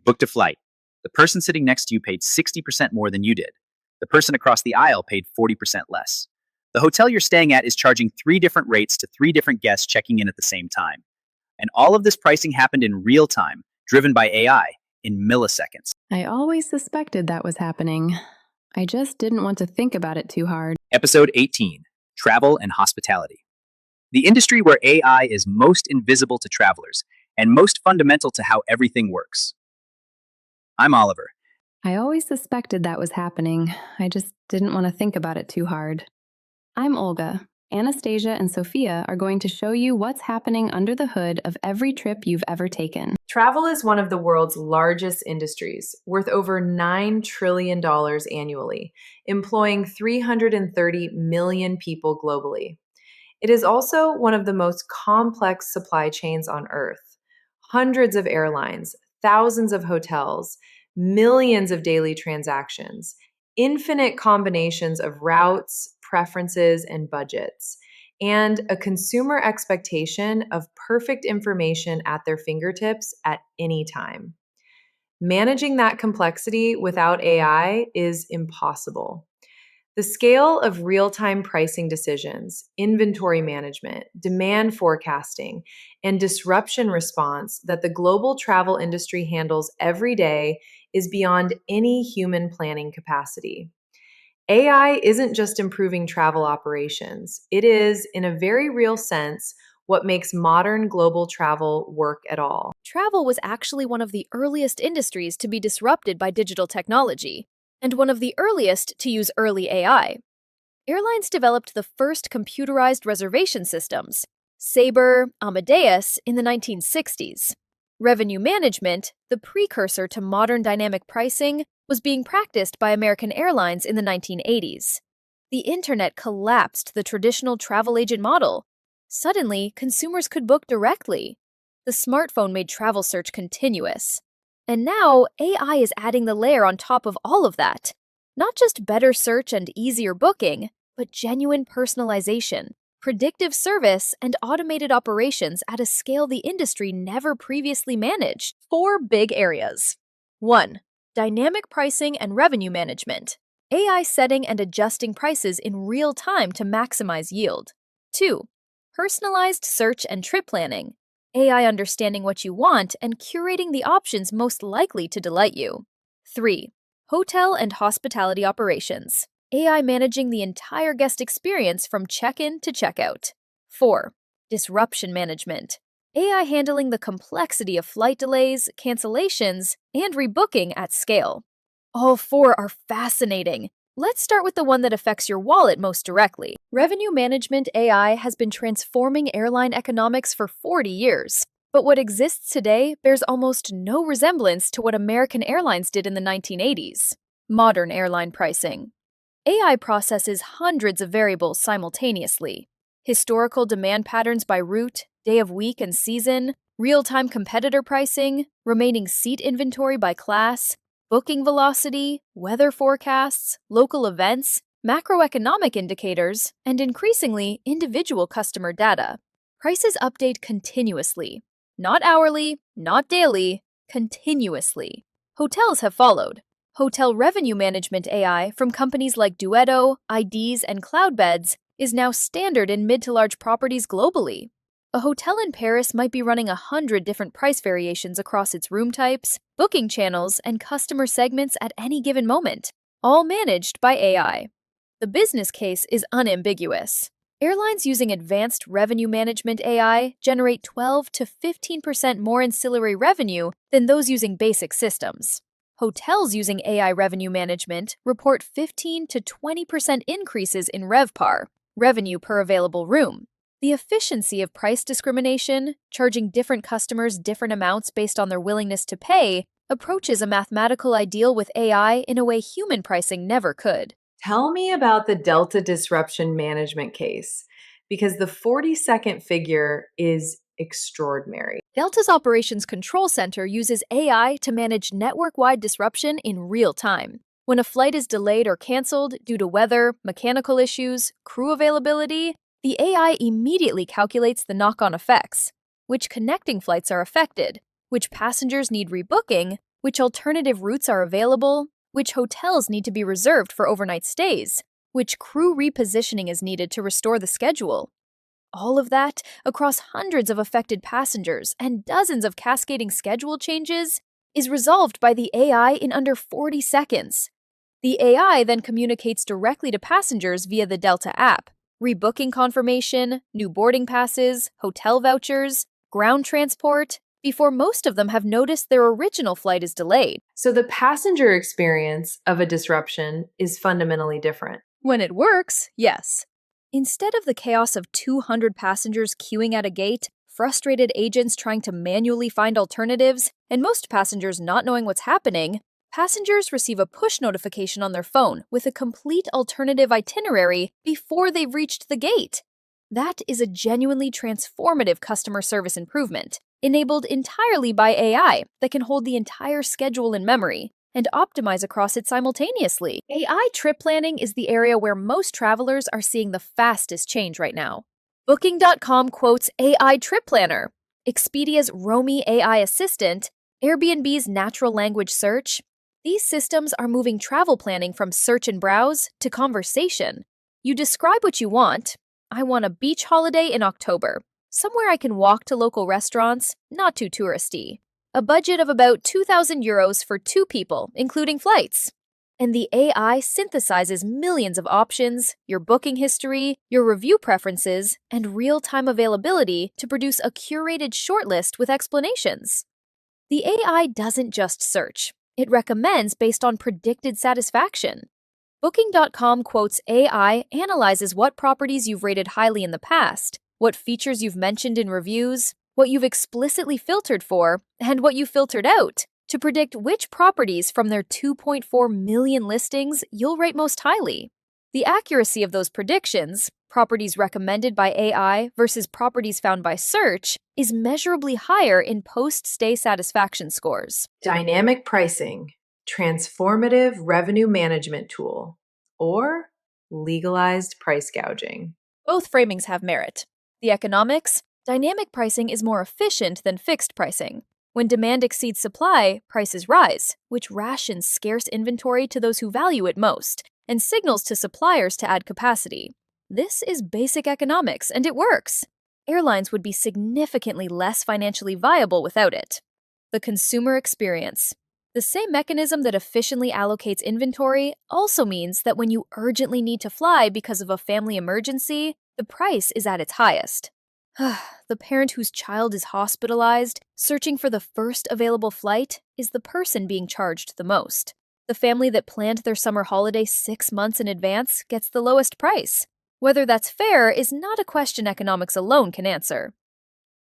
booked a flight. The person sitting next to you paid 60% more than you did. The person across the aisle paid 40% less. The hotel you're staying at is charging 3 different rates to 3 different guests checking in at the same time. And all of this pricing happened in real time, driven by AI, in milliseconds. I always suspected that was happening. I just didn't want to think about it too hard. Episode 18, Travel and Hospitality. The industry where AI is most invisible to travelers and most fundamental to how everything works. I'm Oliver. I always suspected that was happening. I just didn't want to think about it too hard. I'm Olga. Anastasia and Sophia are going to show you what's happening under the hood of every trip you've ever taken. Travel is one of the world's largest industries, worth over $9 trillion annually, employing 330 million people globally. It is also one of the most complex supply chains on Earth. Hundreds of airlines, thousands of hotels, millions of daily transactions, infinite combinations of routes, preferences, and budgets, and a consumer expectation of perfect information at their fingertips at any time. Managing that complexity without AI is impossible. The scale of real-time pricing decisions, inventory management, demand forecasting, and disruption response that the global travel industry handles every day is beyond any human planning capacity. AI isn't just improving travel operations. It is, in a very real sense, what makes modern global travel work at all. Travel was actually one of the earliest industries to be disrupted by digital technology, and one of the earliest to use early AI. Airlines developed the first computerized reservation systems, Sabre, Amadeus, in the 1960s. Revenue management, the precursor to modern dynamic pricing, was being practiced by American Airlines in the 1980s. The internet collapsed the traditional travel agent model. Suddenly, consumers could book directly. The smartphone made travel search continuous. And now, AI is adding the layer on top of all of that. Not just better search and easier booking, but genuine personalization, predictive service, and automated operations at a scale the industry never previously managed. 4 big areas. 1. Dynamic pricing and revenue management. AI setting and adjusting prices in real time to maximize yield. 2. Personalized search and trip planning. AI understanding what you want and curating the options most likely to delight you. 3. Hotel and hospitality operations. AI managing the entire guest experience from check-in to checkout. 4. Disruption management. AI handling the complexity of flight delays, cancellations, and rebooking at scale. All 4 are fascinating. Let's start with the one that affects your wallet most directly. Revenue management AI has been transforming airline economics for 40 years. But what exists today bears almost no resemblance to what American Airlines did in the 1980s. Modern airline pricing. AI processes hundreds of variables simultaneously. Historical demand patterns by route, day of week and season, real-time competitor pricing, remaining seat inventory by class, booking velocity, weather forecasts, local events, macroeconomic indicators, and increasingly, individual customer data. Prices update continuously. Not hourly, not daily, continuously. Hotels have followed. Hotel revenue management AI from companies like Duetto, IDs, and Cloudbeds is now standard in mid to large properties globally. A hotel in Paris might be running 100 different price variations across its room types, booking channels, and customer segments at any given moment, all managed by AI. The business case is unambiguous. Airlines using advanced revenue management AI generate 12 to 15% more ancillary revenue than those using basic systems. Hotels using AI revenue management report 15 to 20% increases in RevPAR, revenue per available room. The efficiency of price discrimination, charging different customers different amounts based on their willingness to pay, approaches a mathematical ideal with AI in a way human pricing never could. Tell me about the Delta disruption management case, because the 40-second figure is extraordinary. Delta's Operations Control Center uses AI to manage network-wide disruption in real time. When a flight is delayed or canceled due to weather, mechanical issues, crew availability, the AI immediately calculates the knock-on effects, which connecting flights are affected, which passengers need rebooking, which alternative routes are available, which hotels need to be reserved for overnight stays, which crew repositioning is needed to restore the schedule. All of that across hundreds of affected passengers and dozens of cascading schedule changes is resolved by the AI in under 40 seconds. The AI then communicates directly to passengers via the Delta app, rebooking confirmation, new boarding passes, hotel vouchers, ground transport, before most of them have noticed their original flight is delayed. So the passenger experience of a disruption is fundamentally different. When it works, yes. Instead of the chaos of 200 passengers queuing at a gate, frustrated agents trying to manually find alternatives, and most passengers not knowing what's happening, passengers receive a push notification on their phone with a complete alternative itinerary before they've reached the gate. That is a genuinely transformative customer service improvement, enabled entirely by AI that can hold the entire schedule in memory and optimize across it simultaneously. AI trip planning is the area where most travelers are seeing the fastest change right now. Booking.com quotes AI Trip Planner, Expedia's Romy AI Assistant, Airbnb's natural language search. These systems are moving travel planning from search and browse to conversation. You describe what you want. I want a beach holiday in October, somewhere I can walk to local restaurants, not too touristy. A budget of about 2,000 euros for 2 people, including flights. And the AI synthesizes millions of options, your booking history, your review preferences, and real-time availability to produce a curated shortlist with explanations. The AI doesn't just search. It recommends based on predicted satisfaction. Booking.com quotes AI analyzes what properties you've rated highly in the past, what features you've mentioned in reviews, what you've explicitly filtered for, and what you filtered out, to predict which properties from their 2.4 million listings you'll rate most highly. The accuracy of those predictions, properties recommended by AI versus properties found by search, is measurably higher in post-stay satisfaction scores. Dynamic pricing, transformative revenue management tool, or legalized price gouging. Both framings have merit. The economics: dynamic pricing is more efficient than fixed pricing. When demand exceeds supply, prices rise, which rations scarce inventory to those who value it most, and signals to suppliers to add capacity. This is basic economics, and it works. Airlines would be significantly less financially viable without it. The consumer experience. The same mechanism that efficiently allocates inventory also means that when you urgently need to fly because of a family emergency, the price is at its highest. The parent whose child is hospitalized, searching for the first available flight, is the person being charged the most. The family that planned their summer holiday 6 months in advance gets the lowest price. Whether that's fair is not a question economics alone can answer.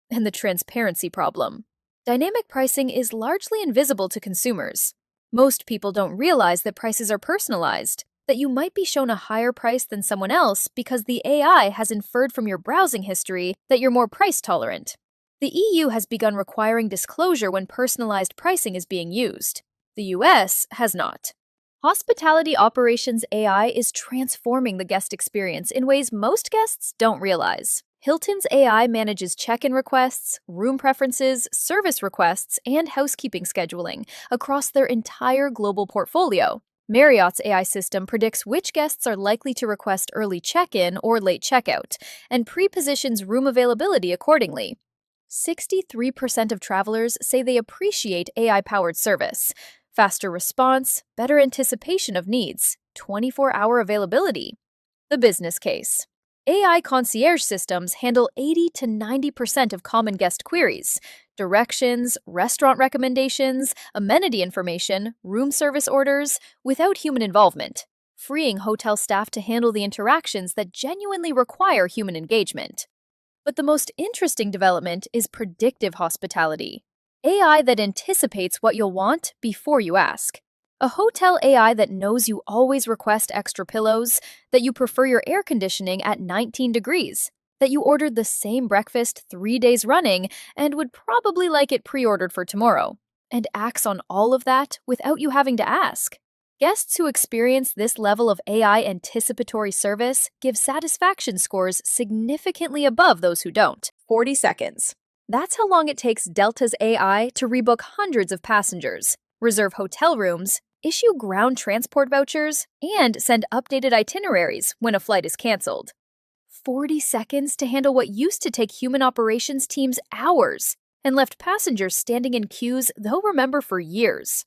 And the transparency problem. Dynamic pricing is largely invisible to consumers. Most people don't realize that prices are personalized, that you might be shown a higher price than someone else because the AI has inferred from your browsing history that you're more price tolerant. The EU has begun requiring disclosure when personalized pricing is being used. The US has not. Hospitality operations AI is transforming the guest experience in ways most guests don't realize. Hilton's AI manages check-in requests, room preferences, service requests, and housekeeping scheduling across their entire global portfolio. Marriott's AI system predicts which guests are likely to request early check-in or late checkout, and pre-positions room availability accordingly. 63% of travelers say they appreciate AI-powered service. Faster response, better anticipation of needs, 24-hour availability. The business case. AI concierge systems handle 80 to 90% of common guest queries: directions, restaurant recommendations, amenity information, room service orders, without human involvement, freeing hotel staff to handle the interactions that genuinely require human engagement. But the most interesting development is predictive hospitality. AI that anticipates what you'll want before you ask. A hotel AI that knows you always request extra pillows, that you prefer your air conditioning at 19 degrees, that you ordered the same breakfast 3 days running and would probably like it pre-ordered for tomorrow, and acts on all of that without you having to ask. Guests who experience this level of AI anticipatory service give satisfaction scores significantly above those who don't. 40 seconds. That's how long it takes Delta's AI to rebook hundreds of passengers, reserve hotel rooms, issue ground transport vouchers, and send updated itineraries when a flight is canceled. 40 seconds to handle what used to take human operations teams hours and left passengers standing in queues they'll remember for years.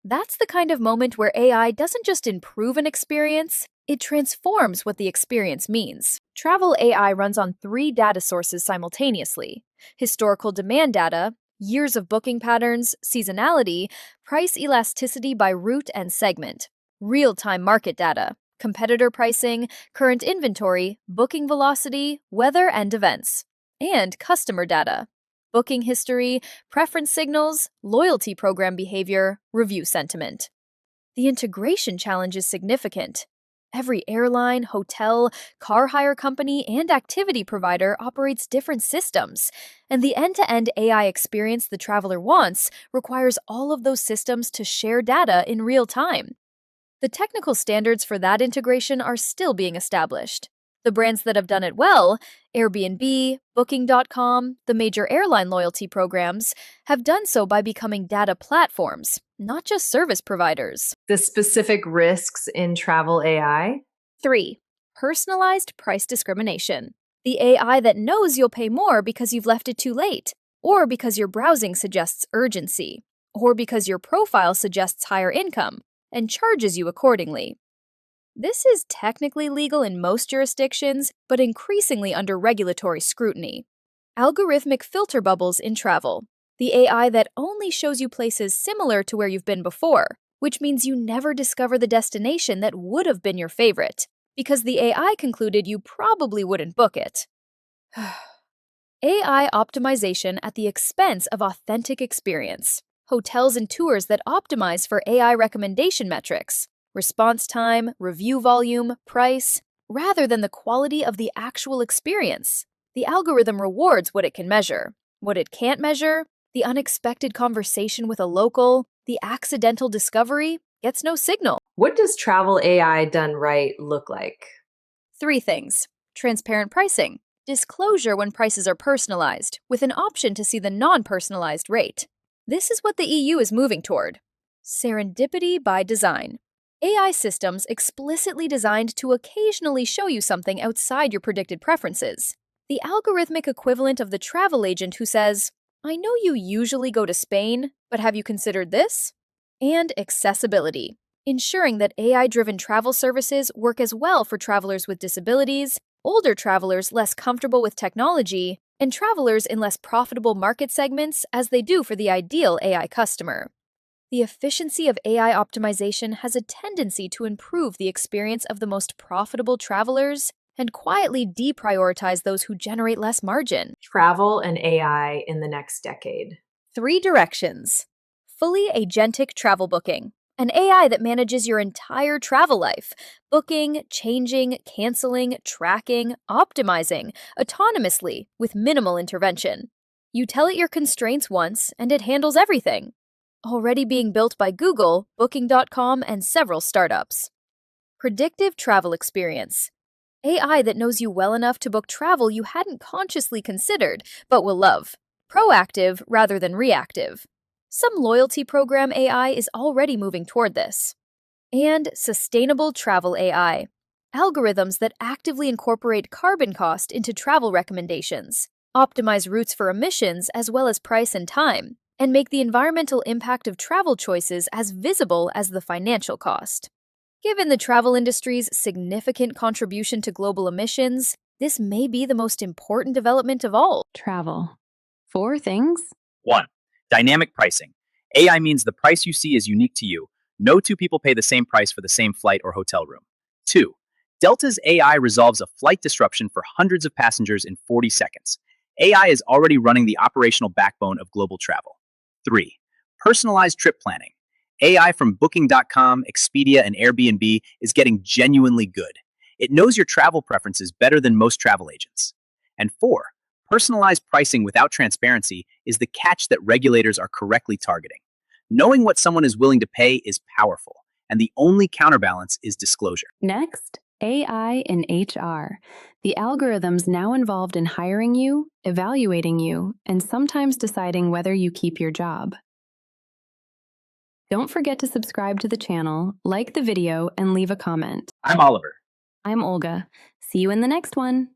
That's the kind of moment where AI doesn't just improve an experience, it transforms what the experience means. Travel AI runs on 3 data sources simultaneously: historical demand data, years of booking patterns, seasonality, price elasticity by route and segment, real-time market data, competitor pricing, current inventory, booking velocity, weather and events, and customer data, booking history, preference signals, loyalty program behavior, review sentiment. The integration challenge is significant. Every airline, hotel, car hire company, and activity provider operates different systems, and the end-to-end AI experience the traveler wants requires all of those systems to share data in real time. The technical standards for that integration are still being established. The brands that have done it well, Airbnb, Booking.com, the major airline loyalty programs, have done so by becoming data platforms, not just service providers. The specific risks in travel AI. 3. Personalized price discrimination. The AI that knows you'll pay more because you've left it too late, or because your browsing suggests urgency, or because your profile suggests higher income, and charges you accordingly. This is technically legal in most jurisdictions, but increasingly under regulatory scrutiny. Algorithmic filter bubbles in travel. The AI that only shows you places similar to where you've been before, which means you never discover the destination that would have been your favorite, because the AI concluded you probably wouldn't book it. AI optimization at the expense of authentic experience. Hotels and tours that optimize for AI recommendation metrics, response time, review volume, price, rather than the quality of the actual experience. The algorithm rewards what it can measure. What it can't measure, the unexpected conversation with a local, the accidental discovery, gets no signal. What does travel AI done right look like? 3 things. Transparent pricing. Disclosure when prices are personalized, with an option to see the non-personalized rate. This is what the EU is moving toward. Serendipity by design. AI systems explicitly designed to occasionally show you something outside your predicted preferences. The algorithmic equivalent of the travel agent who says, "I know you usually go to Spain, but have you considered this?" And accessibility, ensuring that AI-driven travel services work as well for travelers with disabilities, older travelers less comfortable with technology, and travelers in less profitable market segments as they do for the ideal AI customer. The efficiency of AI optimization has a tendency to improve the experience of the most profitable travelers and quietly deprioritize those who generate less margin. Travel and AI in the next decade. 3 directions. Fully agentic travel booking. An AI that manages your entire travel life, booking, changing, canceling, tracking, optimizing, autonomously, with minimal intervention. You tell it your constraints once, and it handles everything. Already being built by Google, Booking.com, and several startups. Predictive travel experience. AI that knows you well enough to book travel you hadn't consciously considered, but will love. Proactive rather than reactive. Some loyalty program AI is already moving toward this. And sustainable travel AI. Algorithms that actively incorporate carbon cost into travel recommendations, optimize routes for emissions as well as price and time, and make the environmental impact of travel choices as visible as the financial cost. Given the travel industry's significant contribution to global emissions, this may be the most important development of all. Travel. 4 things. 1. Dynamic pricing. AI means the price you see is unique to you. No 2 people pay the same price for the same flight or hotel room. 2. Delta's AI resolves a flight disruption for hundreds of passengers in 40 seconds. AI is already running the operational backbone of global travel. 3. Personalized trip planning. AI from Booking.com, Expedia, and Airbnb is getting genuinely good. It knows your travel preferences better than most travel agents. And 4. Personalized pricing without transparency is the catch that regulators are correctly targeting. Knowing what someone is willing to pay is powerful, and the only counterbalance is disclosure. Next, AI in HR. The algorithms now involved in hiring you, evaluating you, and sometimes deciding whether you keep your job. Don't forget to subscribe to the channel, like the video, and leave a comment. I'm Oliver. I'm Olga. See you in the next one.